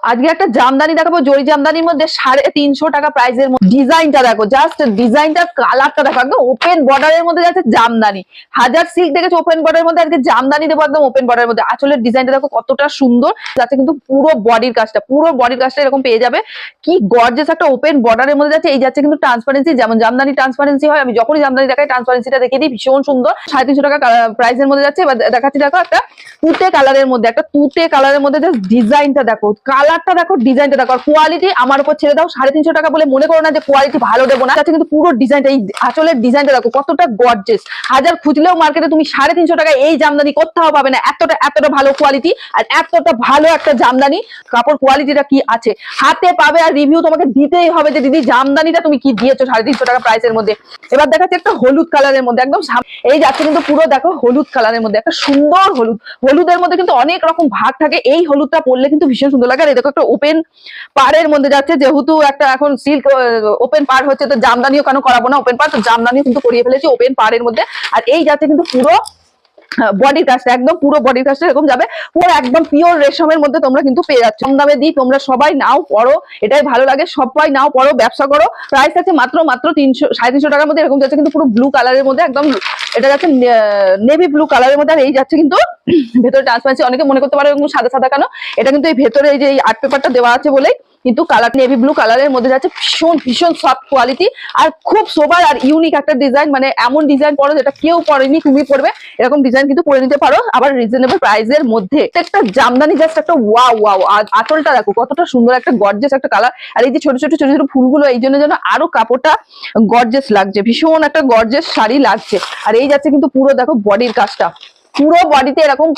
আজকে একটা জামদানি দেখাবো, জরি জামদানির মধ্যে 350 টাকা প্রাইসের মধ্যে। ডিজাইনটা দেখো, জাস্ট ডিজাইনটার কালারটা দেখো, একদম ওপেন বর্ডারের মধ্যে যাচ্ছে জামদানি। হাজার সিল্ক দেখেছো ওপেন বর্ডারের মধ্যে, আজকে জামদানি দেবো একদম ওপেন বর্ডারের মধ্যে। আঁচলের ডিজাইনটা দেখো কতটা সুন্দর যাচ্ছে, কিন্তু পুরো বডির কাজটা এরকম পেয়ে যাবে। কি গর্জিয়াস একটা ওপেন বর্ডারের মধ্যে যাচ্ছে। এই যাচ্ছে কিন্তু ট্রান্সপারেন্সি, যেমন জামদানি ট্রান্সপারেন্সি হয়, আমি যখনই জামদানি দেখাই ট্রান্সপারেন্সিটা দেখিয়ে দিই। ভীষণ সুন্দর, 350 টাকা প্রাইসের মধ্যে যাচ্ছে। এবার দেখাচ্ছি দেখো একটা তুতে কালারের মধ্যে, একটা তুতে কালারের মধ্যে জাস্ট ডিজাইনটা দেখো, কালারটা দেখো, ডিজাইনটা দেখো। আর কোয়ালিটি আমার উপর ছেড়ে দাও, 350 টাকা বলে মনে করো না যে কোয়ালিটি ভালো দেবো না। কিন্তু পুরো ডিজাইনটা, এই আঁচলের ডিজাইনটা দেখো কতটা গর্জিয়াস। হাজার খুঁজলেও মার্কেটে তুমি 350 টাকা এই জামদানি কোথাও পাবে না। এতটা ভালো কোয়ালিটি আর এতটা ভালো একটা জামদানি। কাপড় কোয়ালিটিটা কি আছে হাতে পাবে, আর রিভিউ তোমাকে দিতেই হবে যে দিদি জামদানিটা তুমি কি দিয়েছো 350 টাকা প্রাইসের মধ্যে। এবার দেখাচ্ছি একটা হলুদ কালারের মধ্যে, একদম এই যাচ্ছে কিন্তু পুরো দেখো হলুদ কালারের মধ্যে, একটা সুন্দর হলুদের মধ্যে কিন্তু অনেক রকম ভাগ থাকে। এই হলুদটা পরলে কিন্তু ভীষণ সুন্দর লাগে। আর এই দেখো একটা ওপেন পাড়ের মধ্যে যাচ্ছে, যেহেতু একটা এখন সিল্ক ওপেন পাড় হচ্ছে, তো জামদানিও কেন করাবো না ওপেন পাড়, তো জামদানিও কিন্তু করিয়ে ফেলেছি ওপেন পাড়ের মধ্যে। আর এই যাচ্ছে কিন্তু পুরো বডির কাজটা, একদম পুরো বডির কাজটা এরকম যাবে, পুরো একদম পিওর রেশমের মধ্যে তোমরা কিন্তু পেয়ে যাচ্ছ। কম দামে দিই, তোমরা সবাই নাও পড়ো, এটাই ভালো লাগে, সবাই নাও পড়ো, ব্যবসা করো। প্রাইস আছে মাত্র 350 টাকার মধ্যে। এরকম যাচ্ছে কিন্তু পুরো ব্লু কালারের মধ্যে, একদম এটা যাচ্ছে নেভি ব্লু কালারের মধ্যে। আর এই যাচ্ছে কিন্তু ভেতরে ট্রান্সপারেন্সি। অনেকে মনে করতে পারে সাদা সাদা কেন, এটা কিন্তু এই ভেতরে এই যে এই আর্ট পেপারটা দেওয়া আছে বলেই কিন্তু কালার নেভি ব্লু কালারের মধ্যে যাচ্ছে। ভীষণ সফট কোয়ালিটি আর খুব সোবার আর ইউনিক একটা ডিজাইন, মানে এমন ডিজাইন পড়ো যেটা কেউ পড়েনি, তুমি পড়বে এরকম ডিজাইন কিন্তু পরে নিতে পারো, আবার রিজনেবল প্রাইসের মধ্যে। একটা জামদানি জাস্ট একটা ওয়াও। আর আঁচলটা দেখো কতটা সুন্দর, একটা গর্জিয়াস একটা কালার। আর এই যে ছোট ছোট ফুলগুলো, এই জন্য যেন আরো কাপড়টা গর্জিয়াস লাগছে, ভীষণ একটা গর্জিয়াস শাড়ি লাগছে। আর এই যাচ্ছে কিন্তু পুরো দেখো বডির কাজটা, পুরো বডিতে এরকম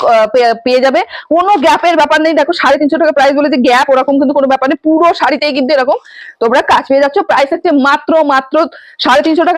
পেয়ে যাবে, কোনো গ্যাপের ব্যাপার নেই। দেখো 350 টাকা প্রাইস বলে যে গ্যাপ, ওরকম কিন্তু কোনো ব্যাপার নেই, পুরো শাড়িতেই কিন্তু এরকম তোমরা কাজ পেয়ে যাচ্ছ। প্রাইস হচ্ছে মাত্র 350 টাকা।